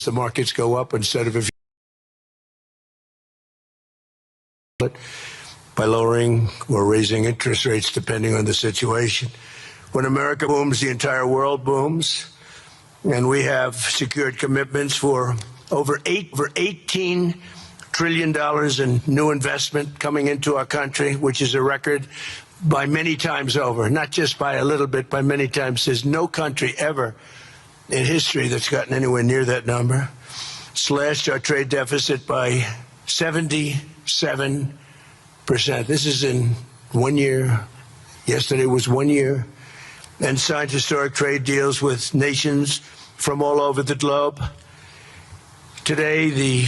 the markets go up instead of if by lowering or raising interest rates depending on the situation. When America booms, the entire world booms, and we have secured commitments for over $18 trillion in new investment coming into our country, which is a record by many times over, not just by a little bit, by many times. There's no country ever in history that's gotten anywhere near that number. Slashed our trade deficit by 77%. This is in 1 year. Yesterday was 1 year. And signed historic trade deals with nations from all over the globe. Today, the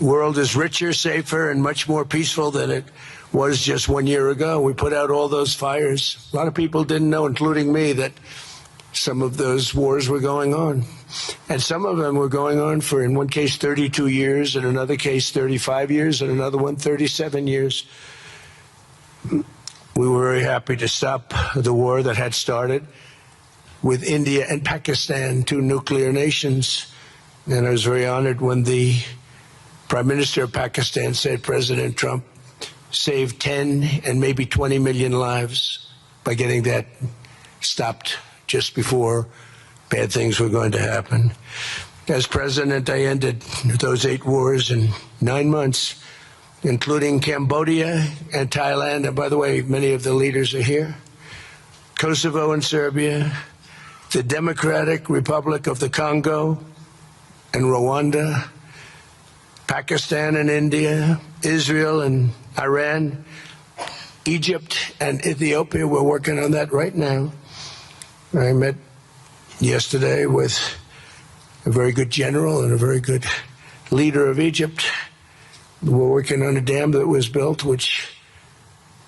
world is richer, safer, and much more peaceful than it was just 1 year ago. We put out all those fires. A lot of people didn't know, including me, that some of those wars were going on. And some of them were going on for, in one case, 32 years, in another case, 35 years, and another one, 37 years. We were very happy to stop the war that had started with India and Pakistan, two nuclear nations. And I was very honored when the Prime Minister of Pakistan said President Trump saved 10 and maybe 20 million lives by getting that stopped just before bad things were going to happen. As president, I ended those 8 wars in 9 months, including Cambodia and Thailand. And by the way, many of the leaders are here. Kosovo and Serbia, the Democratic Republic of the Congo and Rwanda, Pakistan and India, Israel and Iran, Egypt and Ethiopia. We're working on that right now. I met yesterday with a very good general and a very good leader of Egypt. We're working on a dam that was built which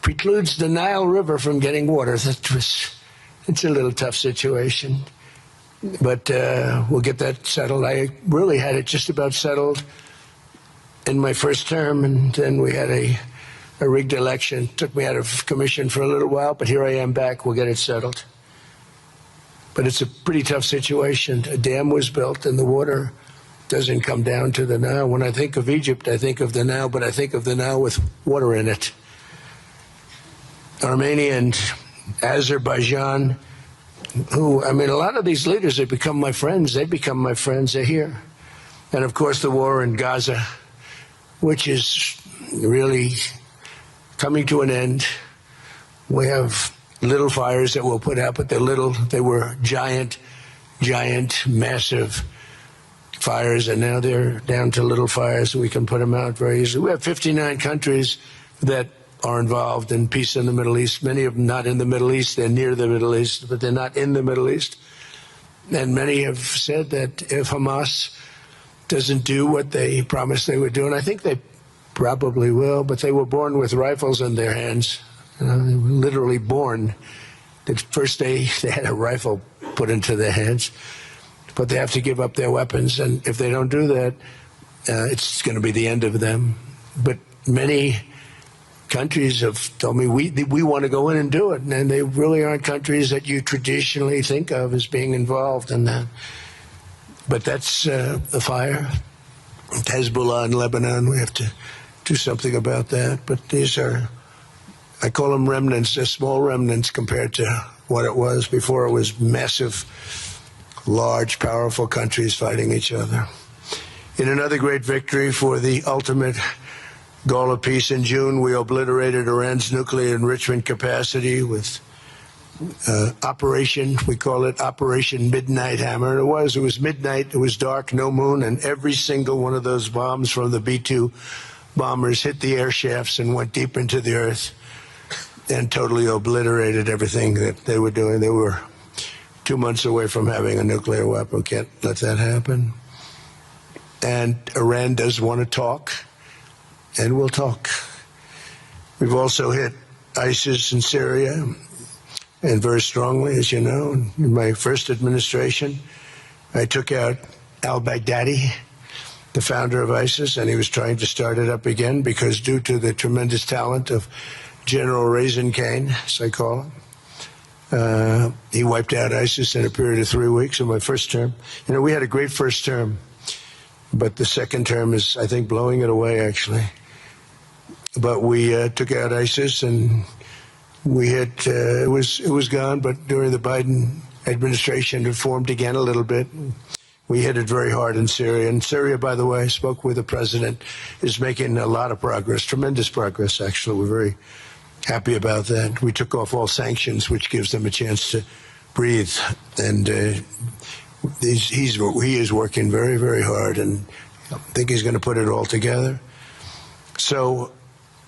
precludes the Nile River from getting water. It's a little tough situation, but we'll get that settled. I really had it just about settled in my first term, and then we had a rigged election. Took me out of commission for a little while, but here I am back. We'll get it settled. But it's a pretty tough situation. A dam was built and the water doesn't come down to the Nile. When I think of Egypt, I think of the Nile, but I think of the Nile with water in it. Armenia and Azerbaijan, who, I mean, a lot of these leaders have become my friends. They become my friends. They're here. And of course, the war in Gaza, which is really coming to an end. We have little fires that we'll put out, but they're little. They were giant, massive fires, and now they're down to little fires. We can put them out very easily. We have 59 countries that are involved in peace in the Middle East. Many of them not in the Middle East. They're near the Middle East, but they're not in the Middle East. And many have said that if Hamas doesn't do what they promised they would do, and I think they probably will, but they were born with rifles in their hands. They were literally born. The first day they had a rifle put into their hands, but they have to give up their weapons. And if they don't do that, it's going to be the end of them. But many countries have told me we want to go in and do it, and they really aren't countries that you traditionally think of as being involved in that. But that's the fire. Hezbollah in Lebanon, we have to do something about that. But these are, I call them remnants. They're small remnants compared to what it was before. It was massive, large, powerful countries fighting each other. In another great victory for the ultimate goal of peace, in June, we obliterated Iran's nuclear enrichment capacity with operation, we call it Operation Midnight Hammer. It was midnight, it was dark, no moon, and every single one of those bombs from the B-2 bombers hit the air shafts and went deep into the earth and totally obliterated everything that they were doing. They were 2 months away from having a nuclear weapon. Can't let that happen. And Iran does want to talk, and we'll talk. We've also hit ISIS in Syria, and very strongly, as you know. In my first administration, I took out al-Baghdadi, the founder of ISIS, and he was trying to start it up again because due to the tremendous talent of General Raisin Kane, as I call him, he wiped out ISIS in a period of 3 weeks in my first term. You know, we had a great first term. but the second term is, I think, blowing it away, actually. But we took out ISIS, and we had it was gone. But during the Biden administration, it formed again a little bit. We hit it very hard in Syria. And Syria, by the way, I spoke with the president, is making a lot of progress, tremendous progress, actually. We're very happy about that. We took off all sanctions, which gives them a chance to breathe. And he is working very, very hard, and I think he's going to put it all together. So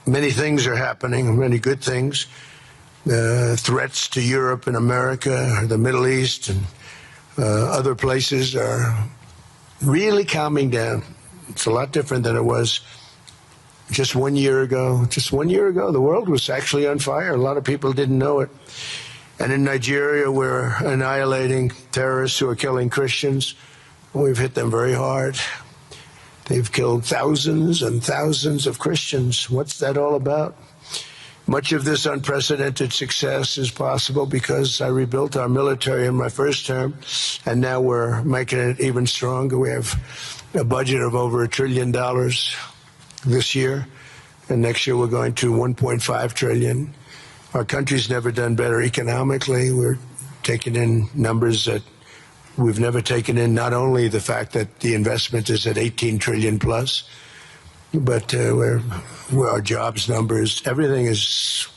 many things are happening, many good things. Threats to Europe and America, the Middle East, and other places are really calming down. It's a lot different than it was just 1 year ago. Just 1 year ago, the world was actually on fire. A lot of people didn't know it. And in Nigeria, we're annihilating terrorists who are killing Christians. We've hit them very hard. They've killed thousands and thousands of Christians. What's that all about? Much of this unprecedented success is possible because I rebuilt our military in my first term, and now we're making it even stronger. We have a budget of over $1 trillion this year, and next year we're going to $1.5 trillion. Our country's never done better economically. We're taking in numbers that we've never taken in, not only the fact that the investment is at 18 trillion plus, but our jobs numbers, everything is,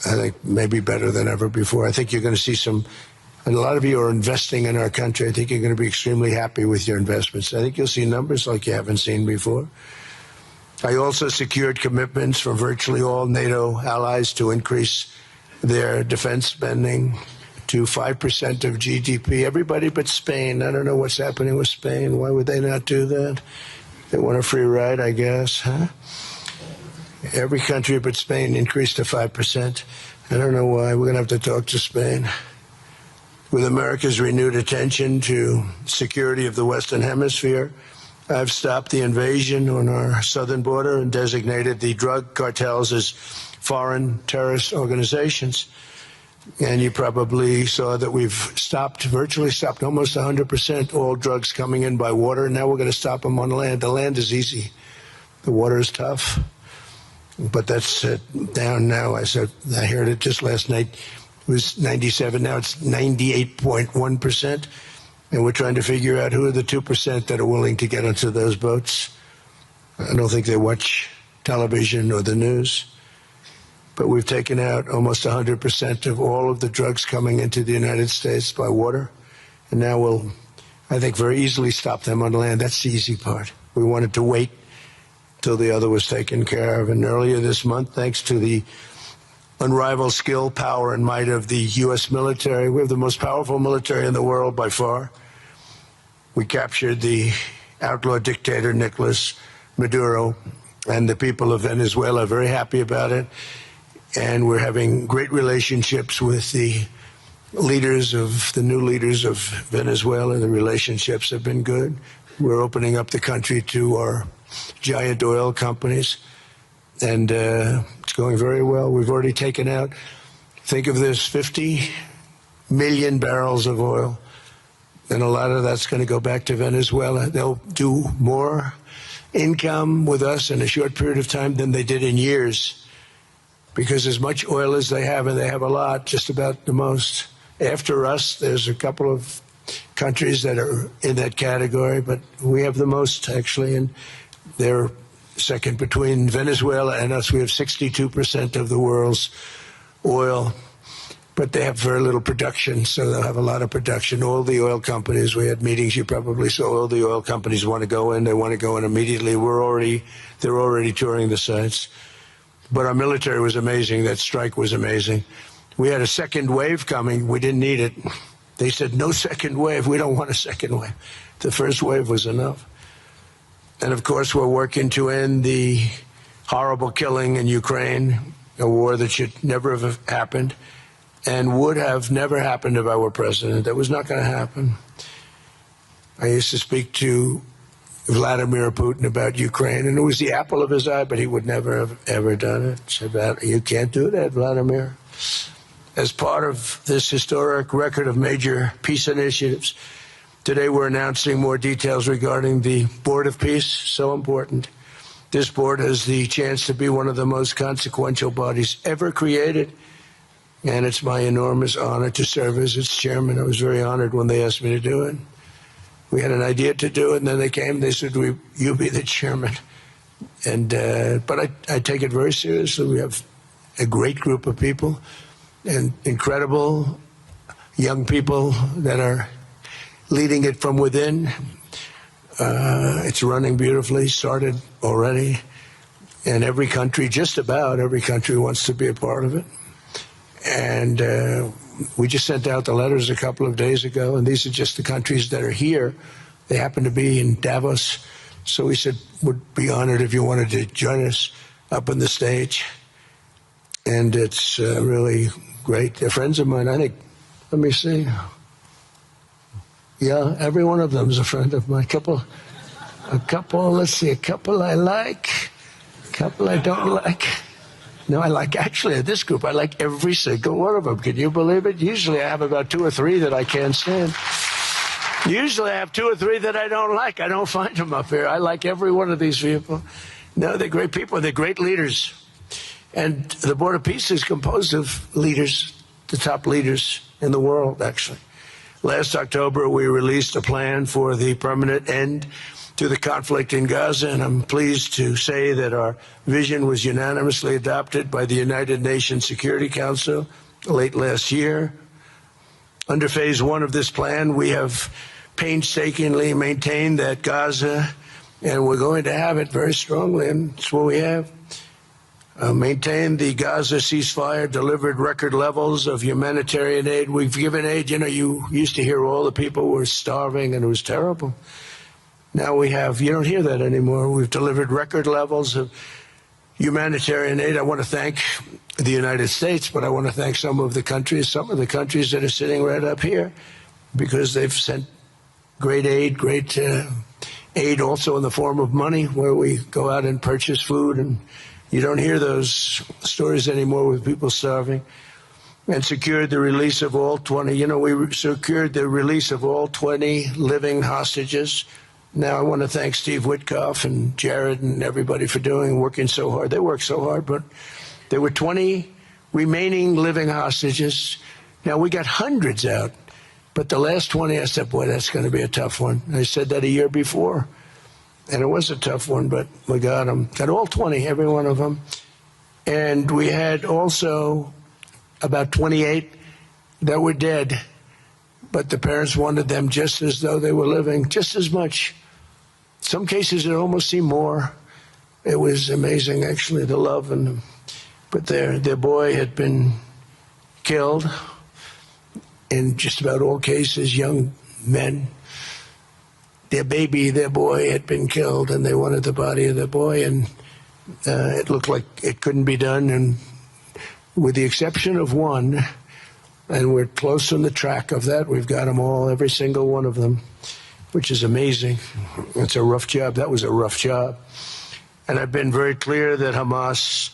I think, maybe better than ever before. I think you're going to see and a lot of you are investing in our country. I think you're going to be extremely happy with your investments. I think you'll see numbers like you haven't seen before. I also secured commitments from virtually all NATO allies to increase their defense spending to 5% of GDP. Everybody but Spain. I don't know what's happening with Spain. Why would they not do that? They want a free ride, I guess, huh? Every country but Spain increased to 5%. I don't know why. We're going to have to talk to Spain. With America's renewed attention to security of the Western Hemisphere, I've stopped the invasion on our southern border and designated the drug cartels as foreign terrorist organizations. And you probably saw that we've virtually stopped almost 100% all drugs coming in by water. Now we're going to stop them on land. The land is easy. The water is tough. But that's down now. I heard it just last night. It was 97. Now it's 98.1%. And we're trying to figure out who are the 2% that are willing to get onto those boats. I don't think they watch television or the news. But we've taken out almost 100% of all of the drugs coming into the United States by water. And now we'll, I think, very easily stop them on land. That's the easy part. We wanted to wait till the other was taken care of. And earlier this month, thanks to the unrivaled skill, power, and might of the U.S. military, we have the most powerful military in the world by far. We captured the outlaw dictator Nicolas Maduro, and the people of Venezuela are very happy about it. And we're having great relationships with the new leaders of Venezuela. The relationships have been good. We're opening up the country to our giant oil companies, and it's going very well. We've already taken out, think of this, 50 million barrels of oil, and a lot of that's going to go back to Venezuela. They'll do more income with us in a short period of time than they did in years, because as much oil as they have, and they have a lot, just about the most. After us, there's a couple of countries that are in that category, but we have the most, actually, and they're second between Venezuela and us. We have 62% of the world's oil, but they have very little production, so they'll have a lot of production. All the oil companies, we had meetings, you probably saw, all the oil companies want to go in. They want to go in immediately. They're already touring the sites. But our military was amazing. That strike was amazing. We had a second wave coming. We didn't need it. They said, no second wave. We don't want a second wave. The first wave was enough. And, of course, we're working to end the horrible killing in Ukraine, a war that should never have happened and would have never happened if I were president. That was not going to happen. I used to speak to Vladimir Putin about Ukraine, and it was the apple of his eye, but he would never have ever done it. Said, you can't do that, Vladimir. As part of this historic record of major peace initiatives, Today we're announcing more details regarding the Board of Peace, so important. This board has the chance to be one of the most consequential bodies ever created, and it's my enormous honor to serve as its chairman. I was very honored when they asked me to do it. We had an idea to do it, and then they came, they said, you be the chairman. And but I take it very seriously. We have a great group of people and incredible young people that are leading it from within. It's running beautifully, started already. And every country, just about every country, wants to be a part of it. And we just sent out the letters a couple of days ago, and these are just the countries that are here. They happen to be in Davos. So we said, would be honored if you wanted to join us up on the stage. And it's really great. They're friends of mine. I think, let me see. Yeah, every one of them is a friend of mine. A couple, let's see, a couple I like, a couple I don't like. No, I like, actually, this group, I like every single one of them. Can you believe it? Usually I have about 2 or 3 that I can't stand. Usually I have 2 or 3 that I don't like. I don't find them up here. I like every one of these people. No, they're great people. They're great leaders. And the Board of Peace is composed of leaders, the top leaders in the world, actually. Last October, we released a plan for the permanent end to the conflict in Gaza, and I'm pleased to say that our vision was unanimously adopted by the United Nations Security Council late last year. Under phase 1 of this plan, we have painstakingly maintained that Gaza, and we're going to have it very strongly, and it's what we have, maintained the Gaza ceasefire, delivered record levels of humanitarian aid. We've given aid. You know, you used to hear all the people were starving and it was terrible. Now we have, you don't hear that anymore. We've delivered record levels of humanitarian aid. I want to thank the United States, but I want to thank some of the countries that are sitting right up here, because they've sent great aid, aid also in the form of money, where we go out and purchase food, and you don't hear those stories anymore with people starving. And secured the release of all 20, we secured the release of all 20 living hostages. Now, I want to thank Steve Witkoff and Jared and everybody for working so hard. They worked so hard, but there were 20 remaining living hostages. Now, we got hundreds out, but the last 20, I said, boy, that's going to be a tough one. I said that a year before, and it was a tough one, but we got them. Got all 20, every one of them. And we had also about 28 that were dead, but the parents wanted them just as though they were living, just as much. Some cases it almost seemed more. It was amazing, actually, the love. But their boy had been killed in just about all cases, young men. Their boy had been killed, and they wanted the body of the boy, and it looked like it couldn't be done. And with the exception of one, and we're close on the track of that, we've got them all, every single one of them, which is amazing. It's a rough job. That was a rough job. And I've been very clear that Hamas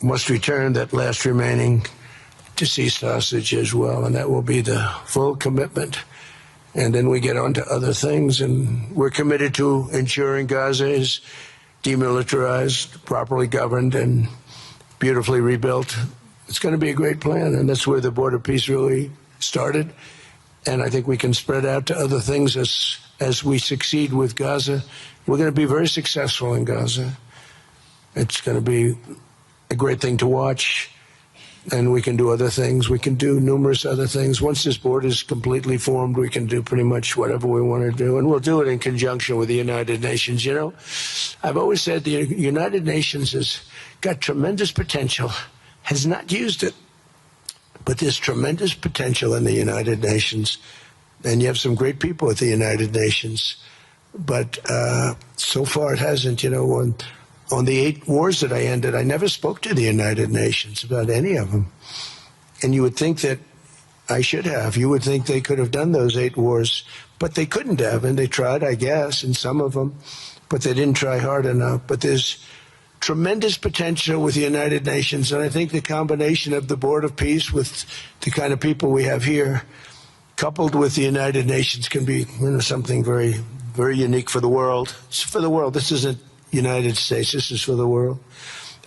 must return that last remaining deceased hostage as well, and that will be the full commitment. And then we get on to other things, and we're committed to ensuring Gaza is demilitarized, properly governed, and beautifully rebuilt. It's going to be a great plan, and that's where the Board of Peace really started. And I think we can spread out to other things as we succeed with Gaza. We're going to be very successful in Gaza. It's going to be a great thing to watch, and we can do other things. We can do numerous other things. Once this board is completely formed, we can do pretty much whatever we want to do, and we'll do it in conjunction with the United Nations. You know, I've always said the United Nations has got tremendous potential, has not used it. But there's tremendous potential in the United Nations, and you have some great people at the United Nations. But so far it hasn't. You know, on the 8 wars that I ended, I never spoke to the United Nations about any of them. And you would think that I should have. You would think they could have done those 8 wars, but they couldn't have. And they tried, I guess, in some of them, but they didn't try hard enough. But there's tremendous potential with the United Nations, and I think the combination of the Board of Peace with the kind of people we have here coupled with the United Nations, can be something very, very unique for the world. It's for the world. This isn't United States. This is for the world.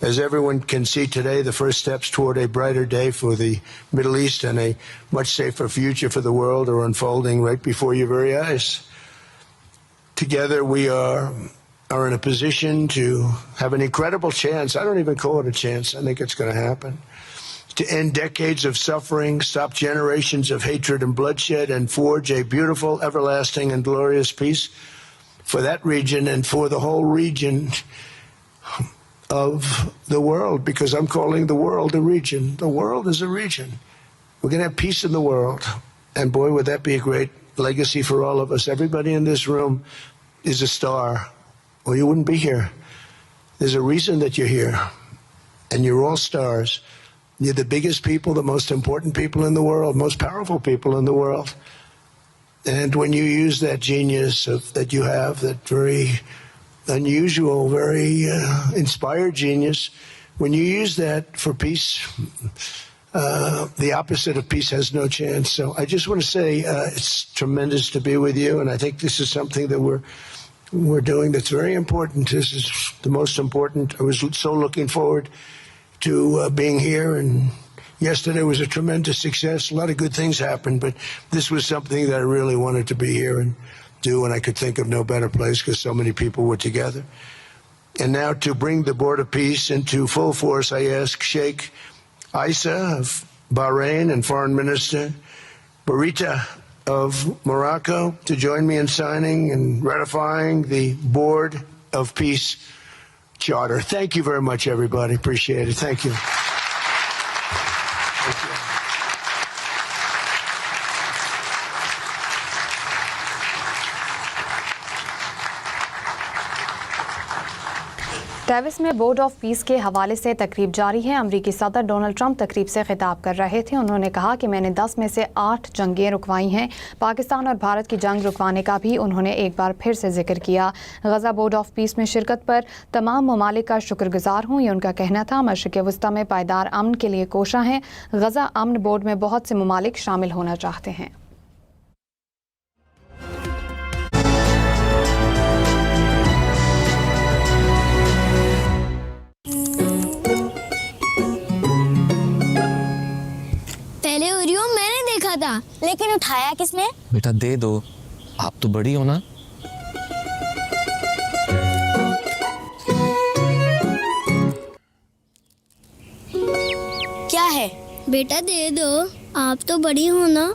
As everyone can see today, the first steps toward a brighter day for the Middle East and a much safer future for the world are unfolding right before your very eyes. Together we are in a position to have an incredible chance. I don't even call it a chance. I think it's going to happen. To end decades of suffering, stop generations of hatred and bloodshed, and forge a beautiful, everlasting, and glorious peace for that region and for the whole region of the world, because I'm calling the world a region. The world is a region. We're going to have peace in the world. And boy, would that be a great legacy for all of us. Everybody in this room is a star, or you wouldn't be here. There's a reason that you're here, and you're all stars. You're the biggest people, the most important people in the world, most powerful people in the world. And when you use that genius that you have, that very unusual, very inspired genius, when you use that for peace, the opposite of peace has no chance. So I just want to say it's tremendous to be with you, and I think this is something that we're doing that's very important. This is the most important. I was so looking forward to being here, and yesterday was a tremendous success. A lot of good things happened, but this was something that I really wanted to be here and do, and I could think of no better place because so many people were together. And now to bring the Board of Peace into full force, I ask Sheikh Issa of Bahrain and Foreign Minister 𝗟𝗃𝗃𝗲 of Morocco to join me in signing and ratifying the Board of Peace Charter. Thank you very much, everybody. Appreciate it. Thank you. Thank you. Davis में board of peace के हवाले से तकरीब जारी है। अमरीकी सदर Donald Trump तकरीब से खिताब कर रहे थे। उन्होंने कहा कि मैंने 10 में से 8 जंगें रुकवाई हैं। पाकिस्तान और भारत की जंग रुकवाने का भी उन्होंने एक बार फिर से जिक्र किया। गज़ा बोर्ड ऑफ पीस में शिरकत पर तमाम ममालिक का शुक्रगुजार हूँ, ये उनका कहना था। मशरिक़ वस्ता में पायदार अमन के लिए कोशा हैं। गज़ा अमन बोर्ड में बहुत से ममालिक शामिल होना चाहते हैं। लेकिन उठाया किसने? बेटा दे दो, आप तो बड़ी हो ना। क्या है? बेटा दे दो, आप तो बड़ी हो ना।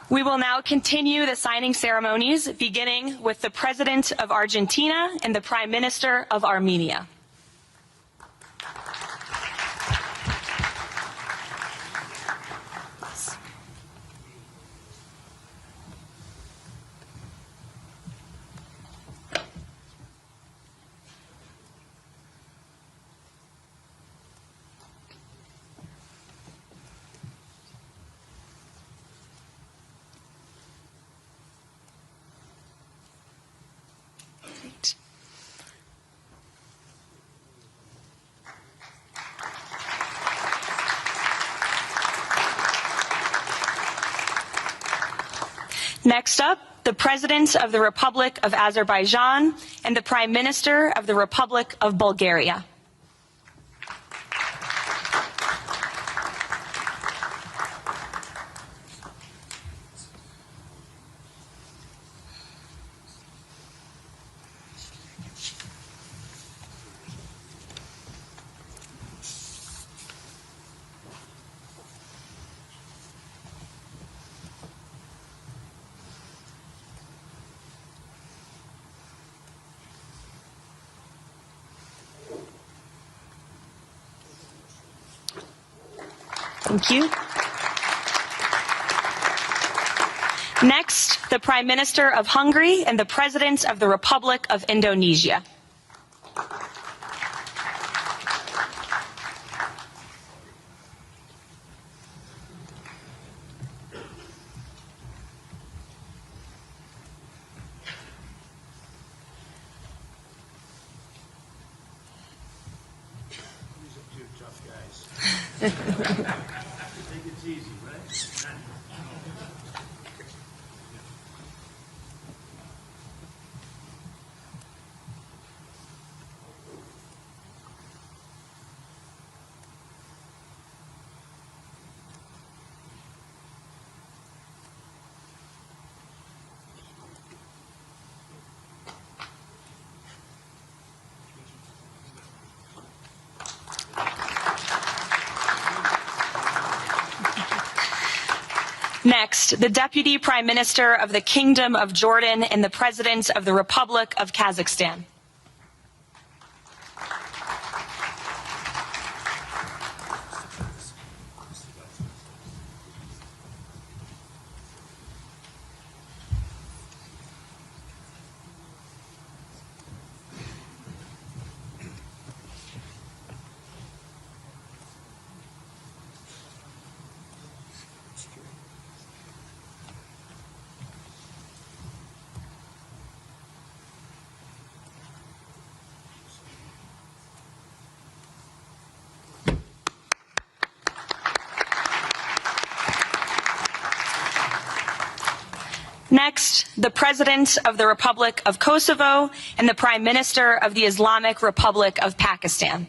We will now continue the signing ceremonies, beginning with the President of Argentina and the Prime Minister of Armenia. Next up, the President of the Republic of Azerbaijan and the Prime Minister of the Republic of Bulgaria. Thank you. Next, the Prime Minister of Hungary and the President of the Republic of Indonesia. These are two tough guys. Next, the Deputy Prime Minister of the Kingdom of Jordan and the President of the Republic of Kazakhstan. Next, the President of the Republic of Kosovo and the Prime Minister of the Islamic Republic of Pakistan.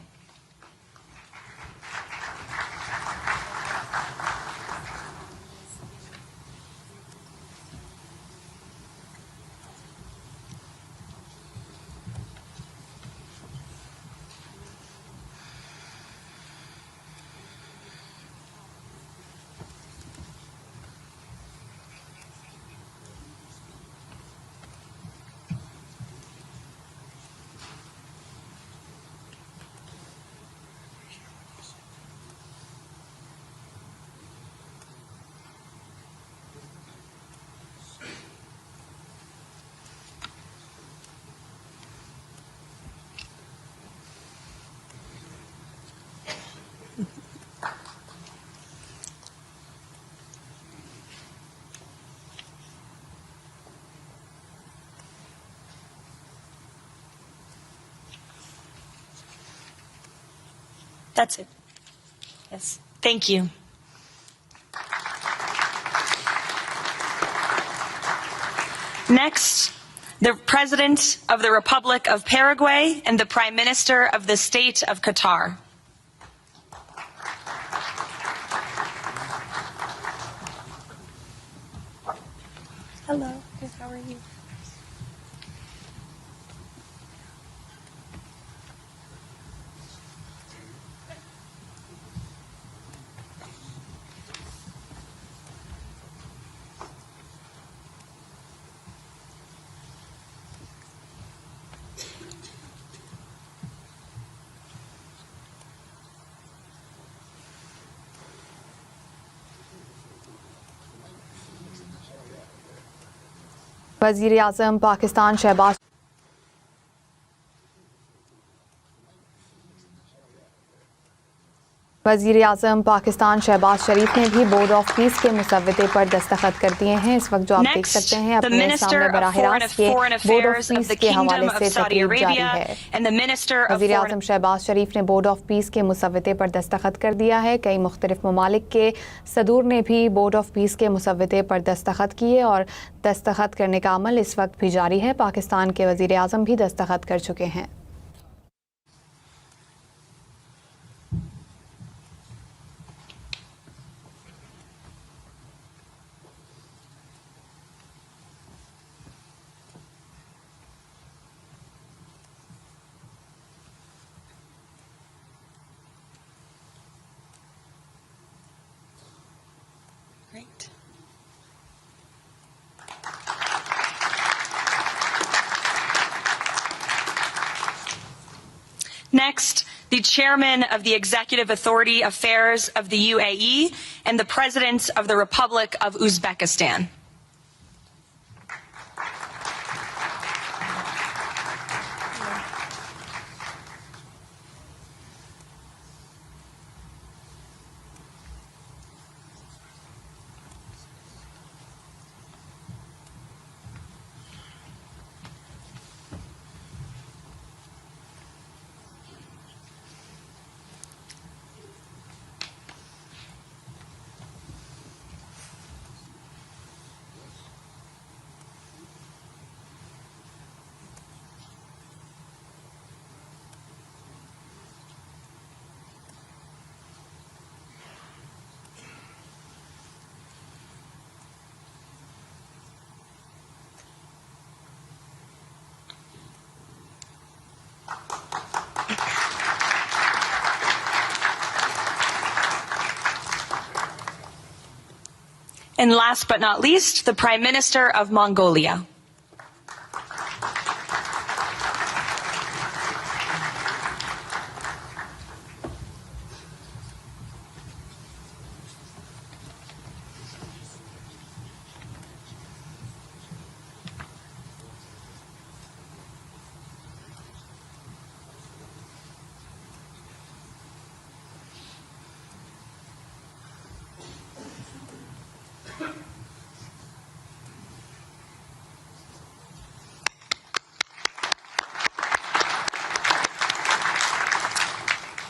That's it. Yes. Thank you. Next, the President of the Republic of Paraguay and the Prime Minister of the State of Qatar. Hello. Good. How are you? वज़ीर आज़म पाकिस्तान शहबाज वज़ीर आज़म पाकिस्तान शहबाज शरीफ ने भी board of peace के मुसव्वदे पर दस्तखत कर दिए हैं। इस वक्त जो आप देख सकते हैं अपने सामने बराह रास्त ये बोर्ड ऑफ पीस के हवाले से तकरीब जारी है। वज़ीर आज़म शहबाज शरीफ ने बोर्ड ऑफ पीस के मुसव्वदे पर दस्तखत कर दिया है। कई मुख्तलिफ ममालिक के सदूर ने भी बोर्ड ऑफ पीस के मुसव्वदे पर दस्तखत किए और दस्तखत करने का अमल इस वक्त भी जारी है। पाकिस्तान के वज़ीर आज़म भी दस्तखत कर चुके हैं। Great. Next, the Chairman of the Executive Authority Affairs of the UAE and the President of the Republic of Uzbekistan. And last but not least, the Prime Minister of Mongolia.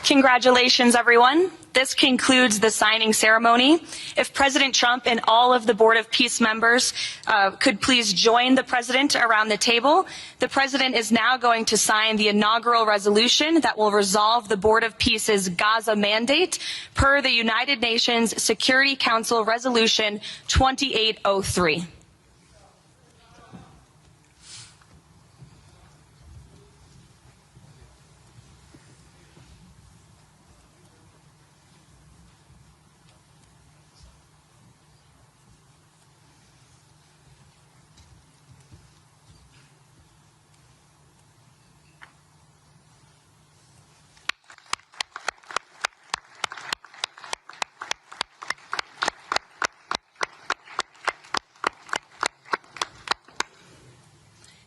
Congratulations, everyone. This concludes the signing ceremony. If President Trump and all of the Board of Peace members could please join the President around the table. The President is now going to sign the inaugural resolution that will resolve the Board of Peace's Gaza mandate per the United Nations Security Council Resolution 2803.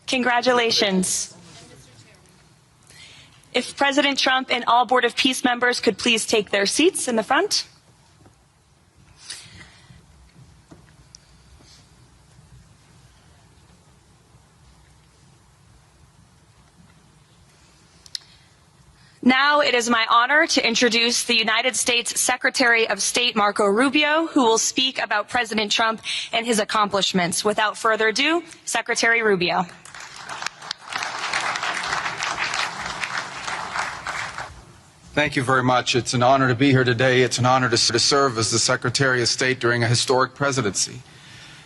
Congratulations. If President Trump and all Board of Peace members could please take their seats in the front. Now it is my honor to introduce the United States Secretary of State Marco Rubio, who will speak about President Trump and his accomplishments. Without further ado, Secretary Rubio. Thank you very much. It's an honor to be here today. It's an honor to serve as the Secretary of State during a historic presidency.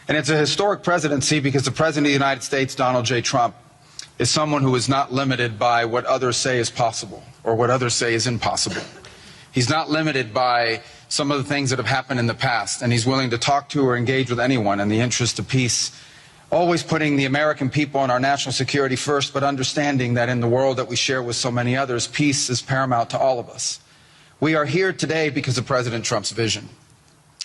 And it's a historic presidency because the President of the United States, Donald J. Trump, is someone who is not limited by what others say is possible or what others say is impossible. He's not limited by some of the things that have happened in the past, and he's willing to talk to or engage with anyone in the interest of peace, always putting the American people and our national security first, but understanding that in the world that we share with so many others, peace is paramount to all of us. We are here today because of President Trump's vision.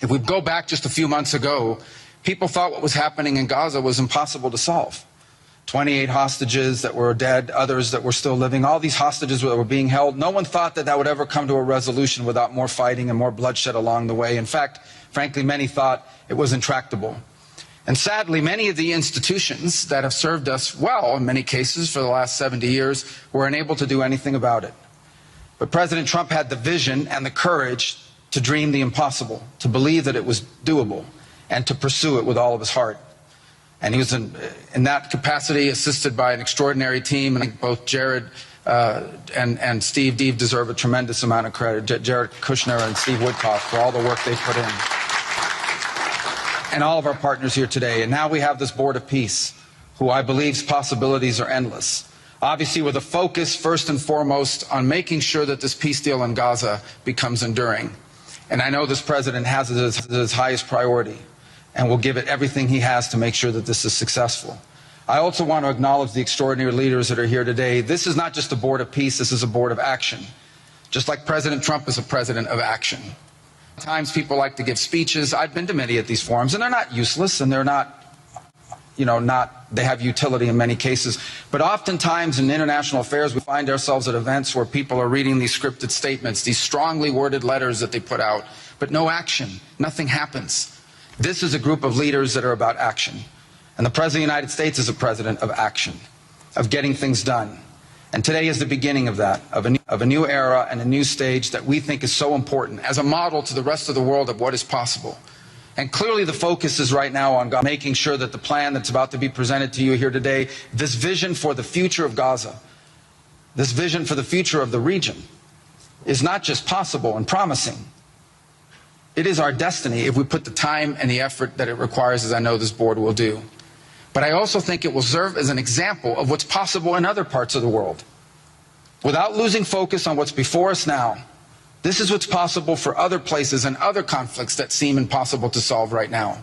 If we go back just a few months ago, people thought what was happening in Gaza was impossible to solve. 28 hostages that were dead, others that were still living, all these hostages that were being held. No one thought that that would ever come to a resolution without more fighting and more bloodshed along the way. In fact, frankly, many thought it was intractable. And sadly, many of the institutions that have served us well, in many cases, for the last 70 years, were unable to do anything about it. But President Trump had the vision and the courage to dream the impossible, to believe that it was doable, and to pursue it with all of his heart. And he was in that capacity assisted by an extraordinary team, and both Jared and Steve deserve a tremendous amount of credit. Jared Kushner and Steve Woodcock for all the work they put in. And all of our partners here today. And now we have this Board of Peace, who I believe's possibilities are endless. Obviously with a focus first and foremost on making sure that this peace deal in Gaza becomes enduring. And I know this president has it as his highest priority and will give it everything he has to make sure that this is successful. I also want to acknowledge the extraordinary leaders that are here today. This is not just a Board of Peace, this is a Board of Action. Just like President Trump is a president of action. Times people like to give speeches. I've been to many of these forums, and they're not useless, and they're not, they have utility in many cases. But oftentimes in international affairs, we find ourselves at events where people are reading these scripted statements, these strongly worded letters that they put out, but no action, nothing happens. This is a group of leaders that are about action. And the President of the United States is a president of action, of getting things done. And today is the beginning of that, of a new era and a new stage that we think is so important as a model to the rest of the world of what is possible. And clearly the focus is right now on making sure that the plan that's about to be presented to you here today, this vision for the future of Gaza, this vision for the future of the region, is not just possible and promising. It is our destiny if we put the time and the effort that it requires, as I know this board will do. But I also think it will serve as an example of what's possible in other parts of the world. Without losing focus on what's before us now, this is what's possible for other places and other conflicts that seem impossible to solve right now.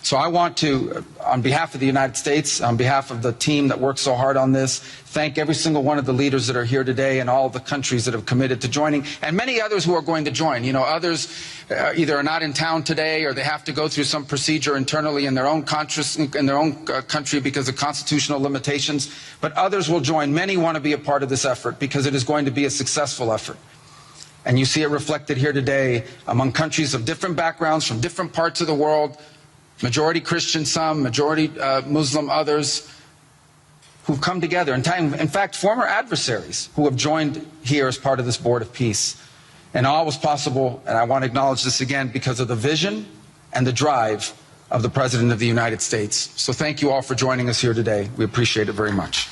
So I want to, on behalf of the United States, on behalf of the team that worked so hard on this, thank every single one of the leaders that are here today and all the countries that have committed to joining, and many others who are going to join. You know, others either are not in town today or they have to go through some procedure internally in their own country because of constitutional limitations, but others will join. Many want to be a part of this effort because it is going to be a successful effort. And you see it reflected here today among countries of different backgrounds from different parts of the world, majority Christian some, majority Muslim others, who've come together. In fact, former adversaries who have joined here as part of this Board of Peace. And all was possible, and I want to acknowledge this again, because of the vision and the drive of the President of the United States. So thank you all for joining us here today. We appreciate it very much.